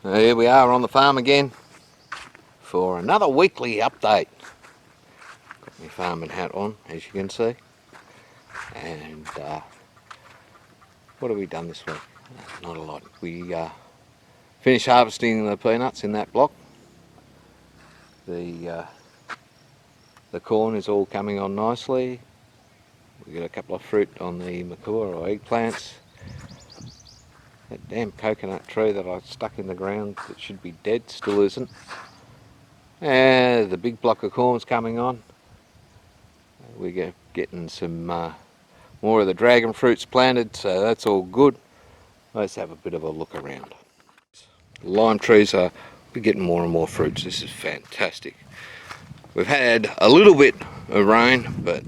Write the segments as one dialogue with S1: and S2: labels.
S1: Here we are on the farm again for another weekly update. Got my farming hat on, as you can see. And what have we done this week? Not a lot. We finished harvesting the peanuts in that block. The corn is all coming on nicely. We got a couple of fruit on the makua or eggplants. That damn coconut tree that I stuck in the ground that should be dead still isn't. And the big block of corn's coming on. We're getting some more of the dragon fruits planted, so that's all good. Let's have a bit of a look around. Lime trees we're getting more and more fruits. This is fantastic. We've had a little bit of rain, but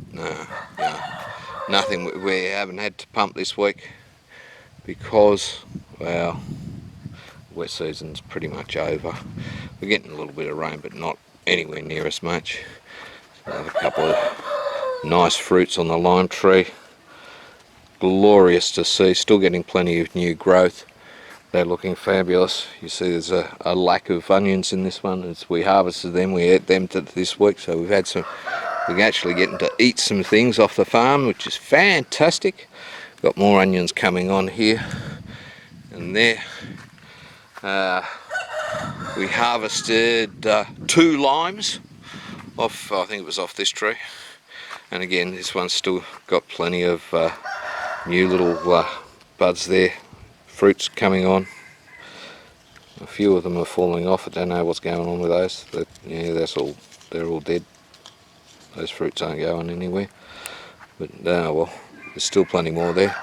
S1: nothing. We haven't had to pump this week because, well, wet season's pretty much over. We're getting a little bit of rain, but not anywhere near as much. A couple of nice fruits on the lime tree. Glorious to see. Still getting plenty of new growth. They're looking fabulous. You see there's a lack of onions in this one. As we harvested them, we ate them this week, so we've had some. We're actually getting to eat some things off the farm, which is fantastic. Got more onions coming on here and there. We harvested 2 limes off, I think it was off this tree. And again, this one's still got plenty of new little buds there. Fruits coming on. A few of them are falling off. I don't know what's going on with those. But, yeah, they're all dead. Those fruits aren't going anywhere. But well, there's still plenty more there.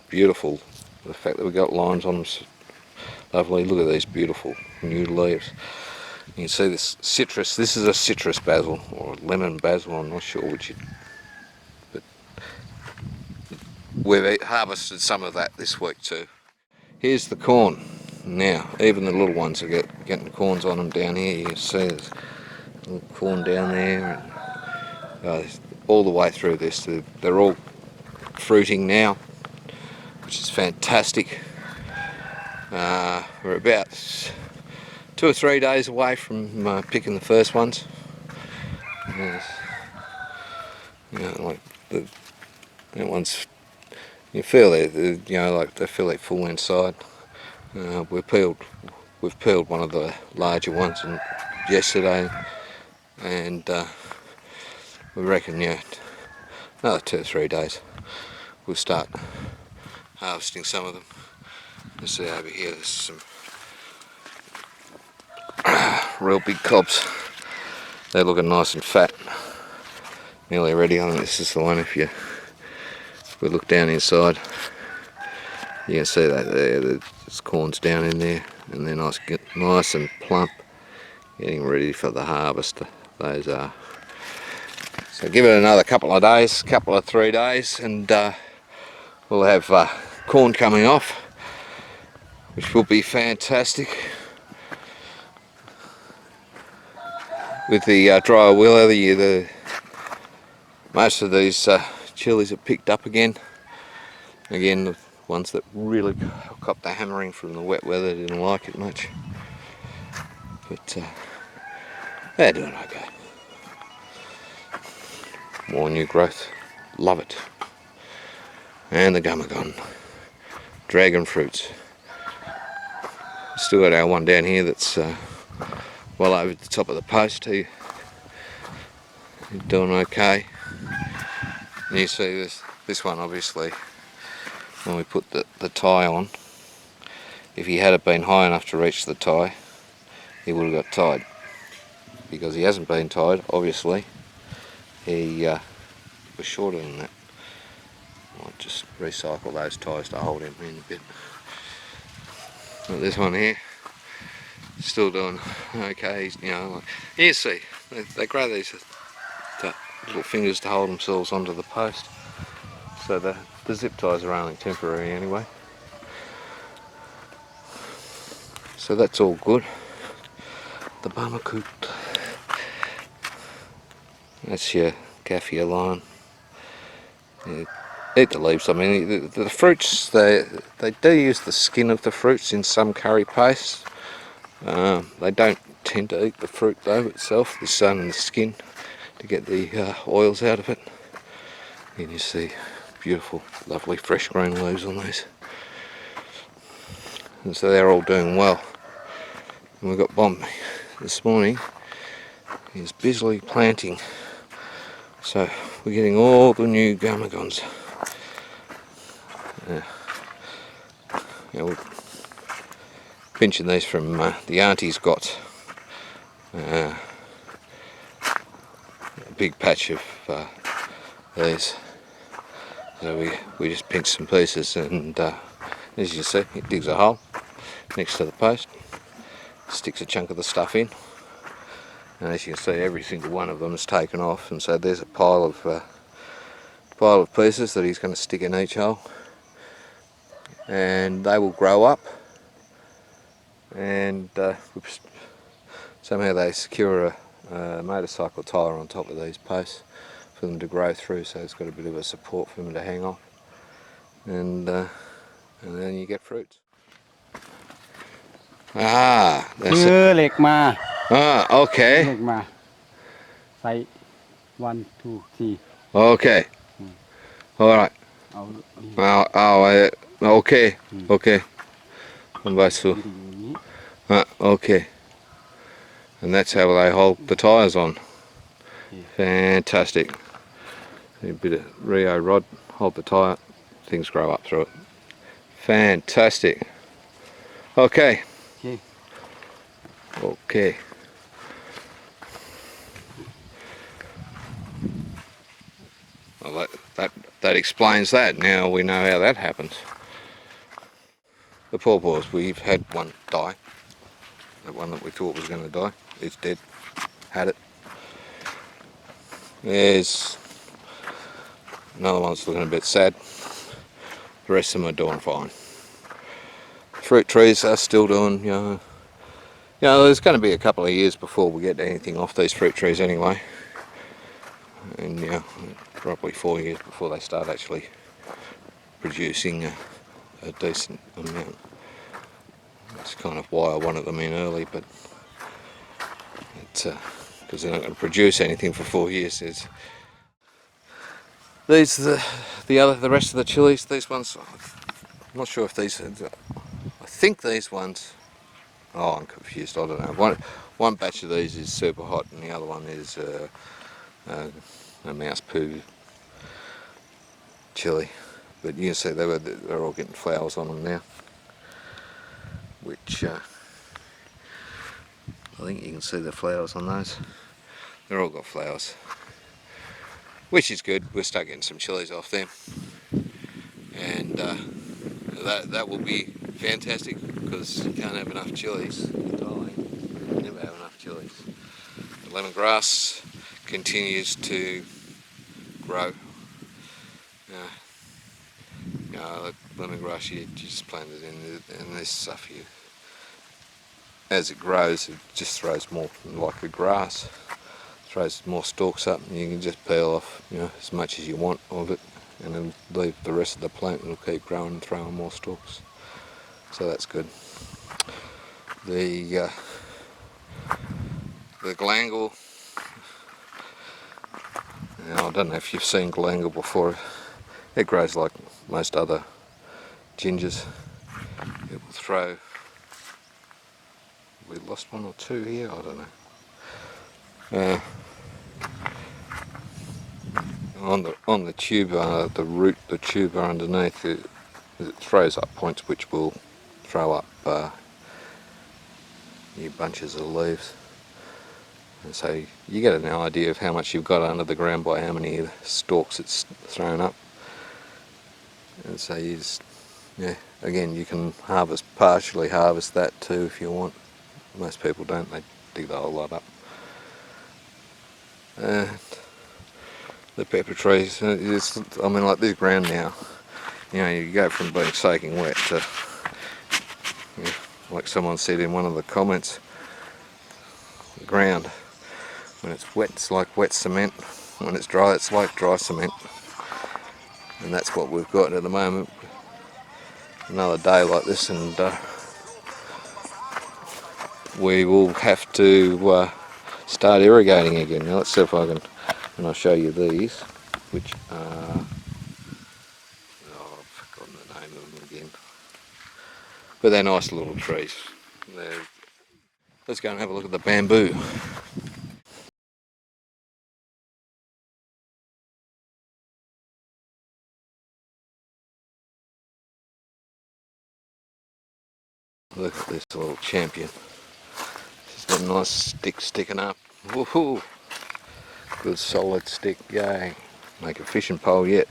S1: Beautiful. The fact that we got limes on them, lovely. Look at these beautiful new leaves. You can see this citrus. This is a citrus basil or lemon basil. I'm not sure which. But we've harvested some of that this week too. Here's the corn. Now, even the little ones are getting corns on them down here. You can see there's little corn down there, and all the way through this. They're all fruiting now, which is fantastic. We're about 2 or 3 days away from picking the first ones. Like that one's, you feel like they feel like full inside. We've peeled one of the larger ones yesterday, and we reckon another 2 or 3 days we'll start harvesting some of them. You see over here there's some real big cobs. They're looking nice and fat, nearly ready. I think this is the one. If we look down inside, you can see that there's corns down in there, and they're nice and plump, getting ready for the harvest. Those are. So give it another couple of 3 days, and we'll have corn coming off, which will be fantastic. With the drier weather, most of these chillies are picked up again. Again, the ones that really got the hammering from the wet weather didn't like it much. But they're doing okay. More new growth. Love it. And the gummagon. Dragon fruits. Still got our one down here that's well over the top of the post. He's doing okay. And you see this one, obviously, when we put the tie on, if he had been high enough to reach the tie, he would have got tied. Because he hasn't been tied, obviously, he was shorter than that. I'll just recycle those ties to hold him in a bit. But this one here, still doing okay. You see, they grow these little fingers to hold themselves onto the post. So the zip ties are only temporary anyway. So that's all good. The bummercoot. That's your kaffir line. Yeah, eat the leaves. I mean, the fruits, they do use the skin of the fruits in some curry paste. They don't tend to eat the fruit though itself, the sun and the skin, to get the oils out of it. And you see beautiful, lovely, fresh green leaves on these. And so they're all doing well. And we've got Bomb this morning. He's busily planting. So we're getting all the new gumagons. We're pinching these from the auntie's got a big patch of these. So we just pinch some pieces, and as you see, it digs a hole next to the post, sticks a chunk of the stuff in, and as you can see, every single one of them is taken off. And so there's a pile of pieces that he's going to stick in each hole, and they will grow up, and somehow they secure a motorcycle tyre on top of these posts for them to grow through, so it's got a bit of a support for them to hang on, and then you get fruits. Ah, that's it.
S2: เหล็กมา
S1: Ah,
S2: เหล็
S1: okay.
S2: กมาใส่ one two three
S1: Okay. Alright.
S2: เอา
S1: Okay. Okay. Pembasu.
S2: อย่างนี้
S1: Okay. And that's how they hold the tyres on. Fantastic. A bit of Rio rod, hold the tyre, things grow up through it. Fantastic. Okay.
S2: โอเค
S1: Okay. Well, that explains that. Now we know how that happens. The pawpaws, we've had one die. That one that we thought was going to die. It's dead. Had it. There's another one that's looking a bit sad. The rest of them are doing fine. Fruit trees are still doing, there's going to be a couple of years before we get anything off these fruit trees anyway. And probably 4 years before they start actually producing a decent amount. That's kind of why I wanted them in early, but it's because they're not going to produce anything for 4 years. These are the rest of the chilies. These ones, I'm not sure if these. I think these ones. Oh, I'm confused. I don't know. One batch of these is super hot, and the other one is a mouse poo chili. But you can see they're all getting flowers on them now, which I think you can see the flowers on those. They're all got flowers, which is good. We'll start getting some chilies off them, and that will be fantastic, because you can't have enough chilies in Thailand. You never have enough chilies. The lemongrass continues to grow. The lemongrass, you just plant it in this stuff here. As it grows, it just throws more, like the grass, throws more stalks up, and you can just peel off as much as you want of it, and then leave the rest of the plant, and it'll keep growing and throwing more stalks. So that's good. The galangal, I don't know if you've seen galangal before. It grows like most other gingers. It will throw. We lost one or two here, I don't know. On the tuber, the root, the tuber underneath, it throws up points which will throw up new bunches of leaves. And so you get an idea of how much you've got under the ground by how many stalks it's thrown up. And so you just, again, you can partially harvest that too if you want. Most people don't, they dig the whole lot up. And the pepper trees, like this ground now, you go from being soaking wet to, like someone said in one of the comments, the ground, when it's wet it's like wet cement, when it's dry it's like dry cement. And that's what we've got at the moment. Another day like this, and we will have to start irrigating again. Now let's see if I can, and I'll show you these, which are, oh, I've forgotten the name of them again, but they're nice little trees. Let's go and have a look at the bamboo. Look at this little champion. She's got a nice stick sticking up. Woohoo! Good solid stick, yay. Make a fishing pole yet.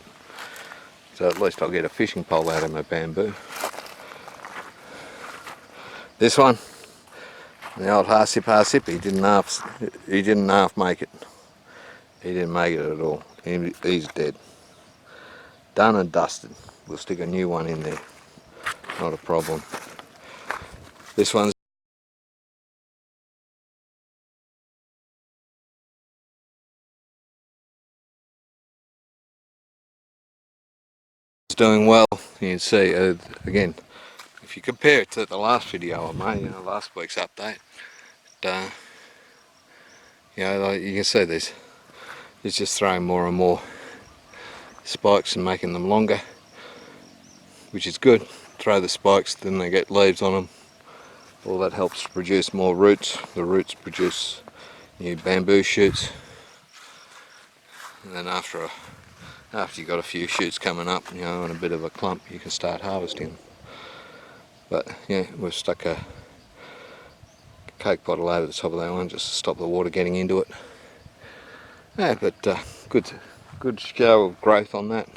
S1: So at least I'll get a fishing pole out of my bamboo. This one, the old harsip, he didn't half make it. He didn't make it at all. He's dead. Done and dusted. We'll stick a new one in there. Not a problem. This one's doing well. You can see again, if you compare it to the last video I made, last week's update, like you can see this. It's just throwing more and more spikes and making them longer, which is good. Throw the spikes, then they get leaves on them. All that helps produce more roots. The roots produce new bamboo shoots, and then after you've got a few shoots coming up, and a bit of a clump, you can start harvesting. But yeah, we've stuck a Coke bottle over the top of that one just to stop the water getting into it. Yeah, but good show of growth on that.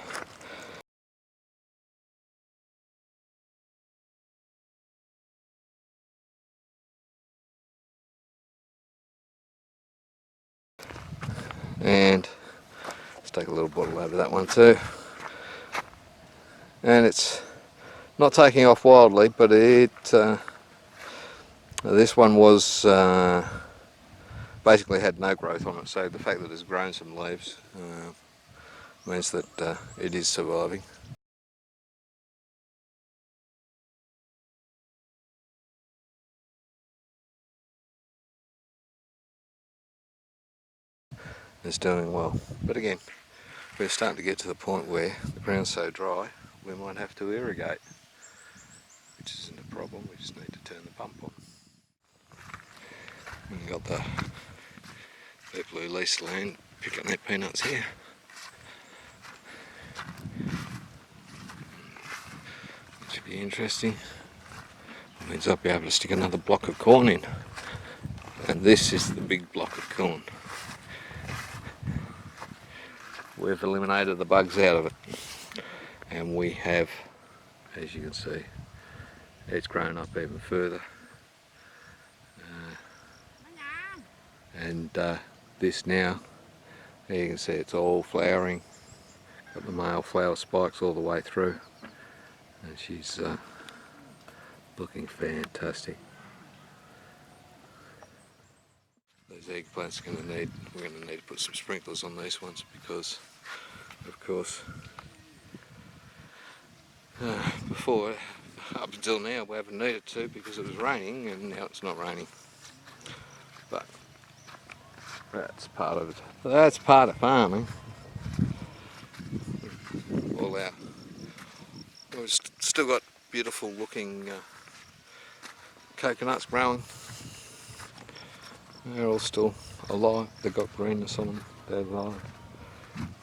S1: And let's take a little bottle over that one too. And it's not taking off wildly, but this one was basically had no growth on it, so the fact that it's grown some leaves means that it is surviving. It's doing well, but again, we're starting to get to the point where the ground's so dry we might have to irrigate, which isn't a problem. We just need to turn the pump on. We've got the people who lease land picking their peanuts here. Which should be interesting. It means I'll be able to stick another block of corn in. And this is the big block of corn. We've eliminated the bugs out of it. And we have, as you can see, it's grown up even further. And this now, you can see it's all flowering. Got the male flower spikes all the way through. And she's looking fantastic. Those eggplants we're going to need to put some sprinklers on these ones because, of course, before, up until now, we haven't needed to because it was raining, and now it's not raining. But that's part of farming. We've still got beautiful looking coconuts growing. They're all still alive. They've got greenness on them. They're alive.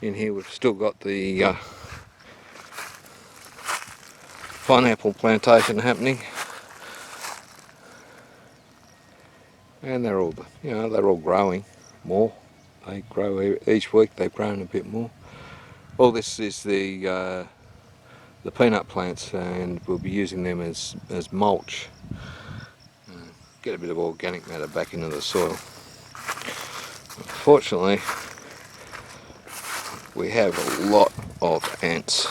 S1: In here we've still got the pineapple plantation happening, and they're all growing more. They grow each week. They've grown a bit more. All this is the peanut plants, and we'll be using them as mulch. Get a bit of organic matter back into the soil. Fortunately, we have a lot of ants.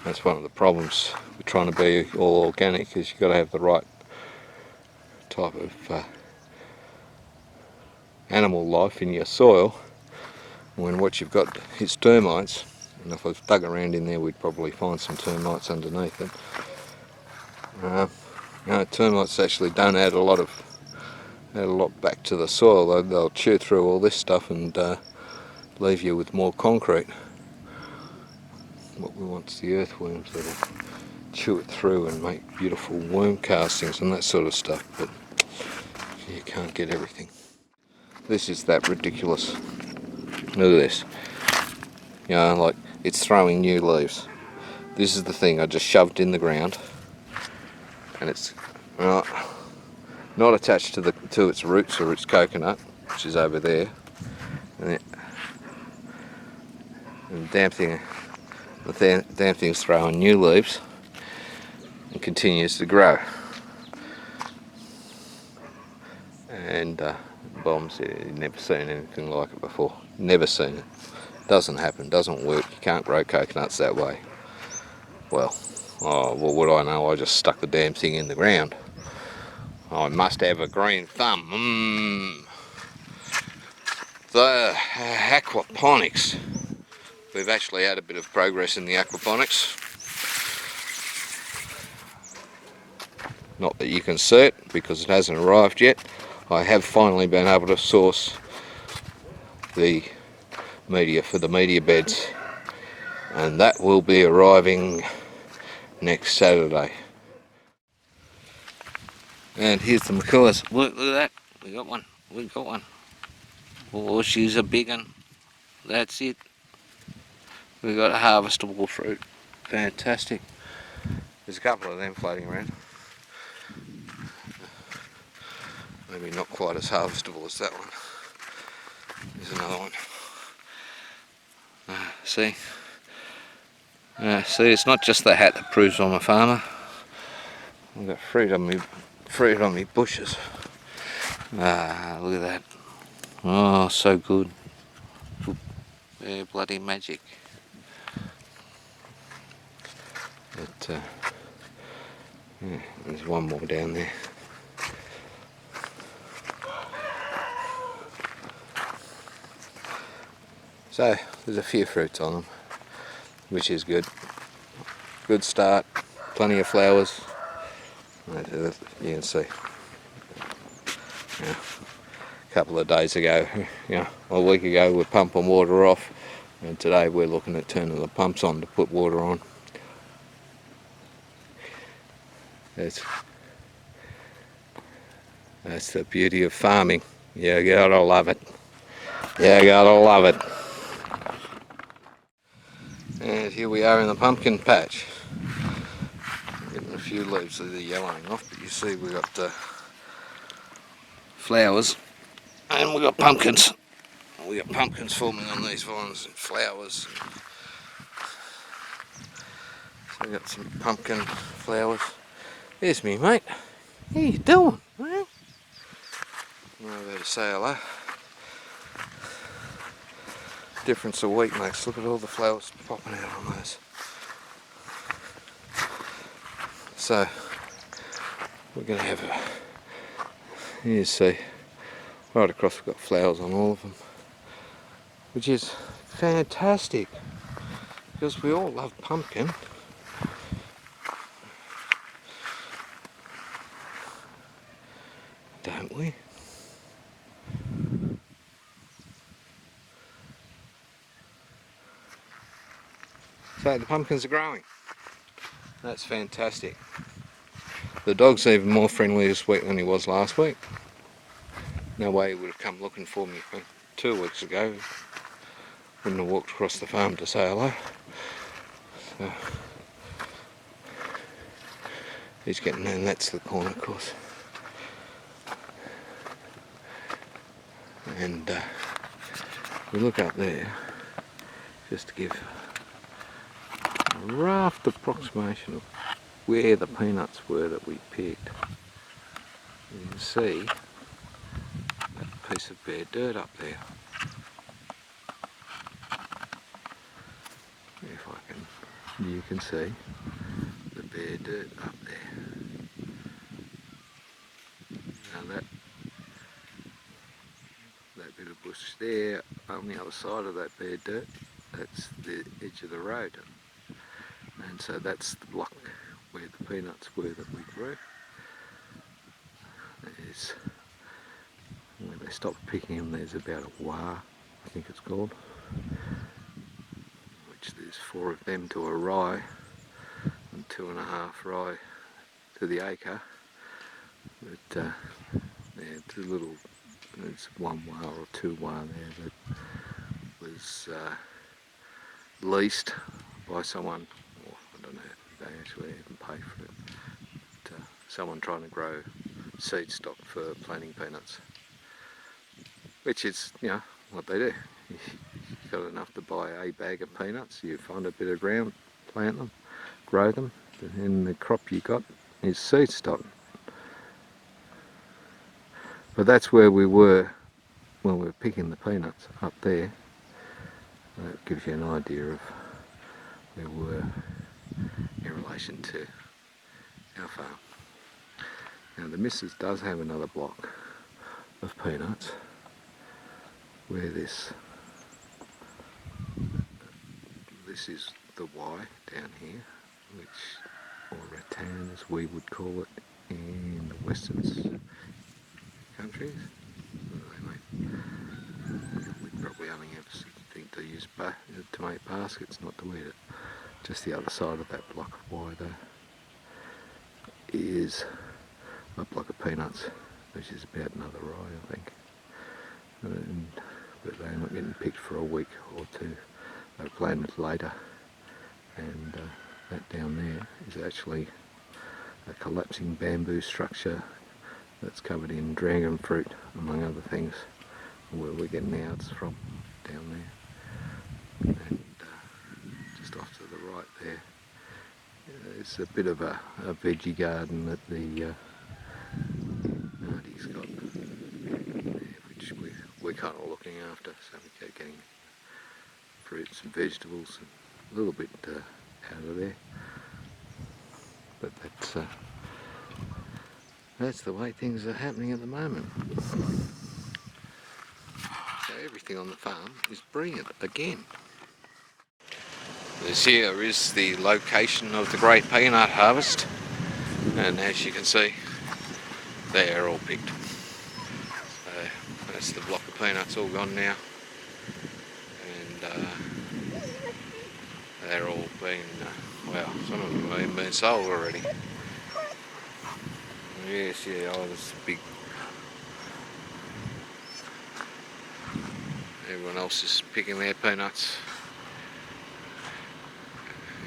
S1: That's one of the problems with trying to be all organic, is you've got to have the right type of animal life in your soil, when what you've got is termites, and if I've dug around in there we'd probably find some termites underneath it. Termites actually don't add a lot back to the soil. They'll chew through all this stuff and leave you with more concrete. What we want is the earthworms that'll chew it through and make beautiful worm castings and that sort of stuff, but you can't get everything. This is that ridiculous. Look at this. Like it's throwing new leaves. This is the thing I just shoved in the ground, and it's not attached to its roots or its coconut, which is over there. And the damn thing's throwing new leaves and continues to grow. And bombs, you've never seen anything like it before. Never seen it. Doesn't happen, doesn't work. You can't grow coconuts that way. Well, what do I know? I just stuck the damn thing in the ground. I must have a green thumb. The aquaponics. We've actually had a bit of progress in the aquaponics. Not that you can see it because it hasn't arrived yet. I have finally been able to source the media for the media beds, and that will be arriving next Saturday. And here's the macaws. Look at that. We got one. Oh, she's a big one. That's it. We got a harvestable fruit. Fantastic. There's a couple of them floating around. Maybe not quite as harvestable as that one. There's another one. See, it's not just the hat that proves I'm a farmer. I've got fruit on me bushes. Look at that. Oh, so good. They're bloody magic. But yeah, there's one more down there. So there's a few fruits on them, which is good. Good start, plenty of flowers. You can see. Yeah. A couple of days ago, a week ago, we're pumping water off, and today we're looking at turning the pumps on to put water on. That's the beauty of farming. You gotta love it. You gotta love it. And here we are in the pumpkin patch. Getting a few leaves that are yellowing off, but you see we've got flowers and we've got pumpkins. We've got pumpkins forming on these vines and flowers. So we've got some pumpkin flowers. There's me, mate. How you doing? Well, I'm about to say hello. Difference a week makes. Look at all the flowers popping out on those. So we're going to have you see, right across we've got flowers on all of them, which is fantastic because we all love pumpkin. Don't we? So the pumpkins are growing. That's fantastic. The dog's even more friendly this week than he was last week. No way he would have come looking for me 2 weeks ago. Wouldn't have walked across the farm to say hello. So he's getting in, that's the corner course. And we look up there just to give a rough approximation of where the peanuts were that we picked. You can see that piece of bare dirt up there. If I can, you can see the bare dirt up there. Now that a bit of bush there. On the other side of that bare dirt, that's the edge of the road. And so that's the block where the peanuts were that we grew. There's, when they stopped picking them, there's about a wah, I think it's called, which there's 4 of them to a rye, and 2.5 rye to the acre. But yeah, there's 1 wah or 2 wah there that was leased by someone, or I don't know if they actually even pay for it, but someone trying to grow seed stock for planting peanuts, which is, you know, what they do. You've got enough to buy a bag of peanuts, you find a bit of ground, plant them, grow them, and the crop you got is seed stock. But that's where we were when we were picking the peanuts, up there. That gives you an idea of where we were in relation to our farm. Now the missus does have another block of peanuts where this is the Y down here, which, or rattan as we would call it in the western countries. We'd probably only have think to use to make baskets, not to eat it. Just the other side of that block of Y though is a block of peanuts, which is about another rye, I think. But they're not getting picked for a week or 2. They're planted later, and that down there is actually a collapsing bamboo structure that's covered in dragon fruit, among other things, where we're getting ours from down there. And just off to the right there, it's a bit of a veggie garden that the aunty's got, which we're kind of looking after, so we keep getting fruits and vegetables and a little bit out of there. But that's the way things are happening at the moment. So everything on the farm is brilliant again. This here is the location of the great peanut harvest, and as you can see, they are all picked. So that's the block of peanuts all gone now, and they're all been, well, some of them have been sold already. Yes, yeah, oh, this big. Everyone else is picking their peanuts.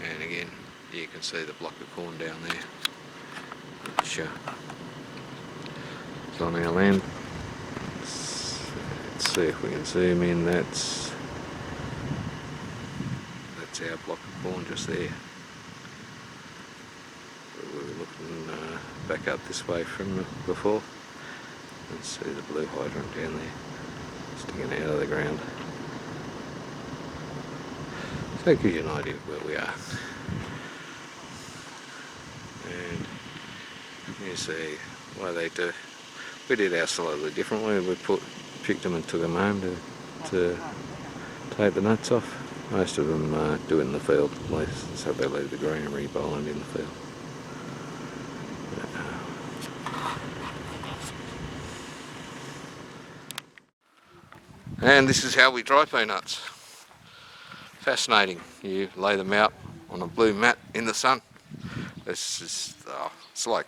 S1: And again, you can see the block of corn down there, which is on our land. Let's see if we can zoom in. That's our block of corn just there. We were looking back up this way from before. Let's see the blue hydrant down there, sticking out of the ground. So it gives you an idea of where we are. And you see why they do. We did ours slightly differently. We picked them and took them home to take the nuts off. Most of them do it in the field, so they leave the greenery behind in the field. And this is how we dry peanuts. Fascinating. You lay them out on a blue mat in the sun. It's like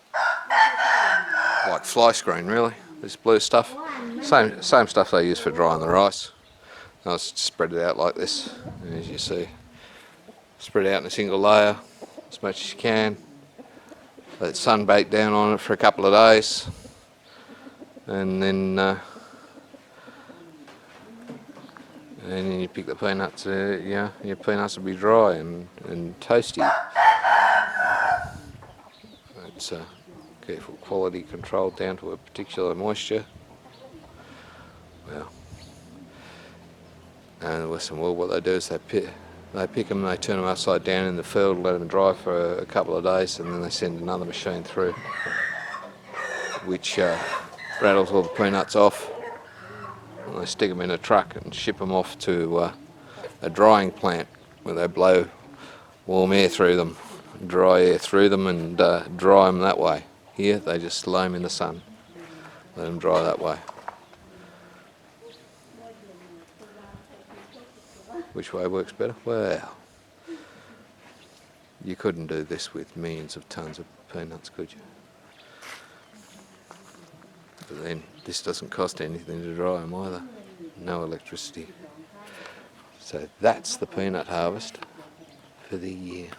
S1: fly screen, really. This blue stuff. Same stuff they use for drying the rice. I'll spread it out like this, as you see. Spread it out in a single layer as much as you can. Let sun bake down on it for a couple of days, and then you pick the peanuts. Yeah, your peanuts will be dry and toasty. It's careful quality control down to a particular moisture. Well, and the Western world, what they do is they pick them, they turn them upside down in the field, let them dry for a couple of days, and then they send another machine through, which rattles all the peanuts off and they stick them in a truck and ship them off to a drying plant where they blow warm air through them, dry air through them, and dry them that way. Here they just lay them in the sun, let them dry that way. Which way works better? Well, you couldn't do this with millions of tons of peanuts, could you? But then this doesn't cost anything to dry them either. No electricity. So that's the peanut harvest for the year.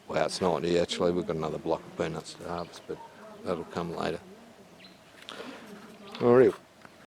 S1: Well, it's not here actually. We've got another block of peanuts to harvest, but that'll come later. Alright.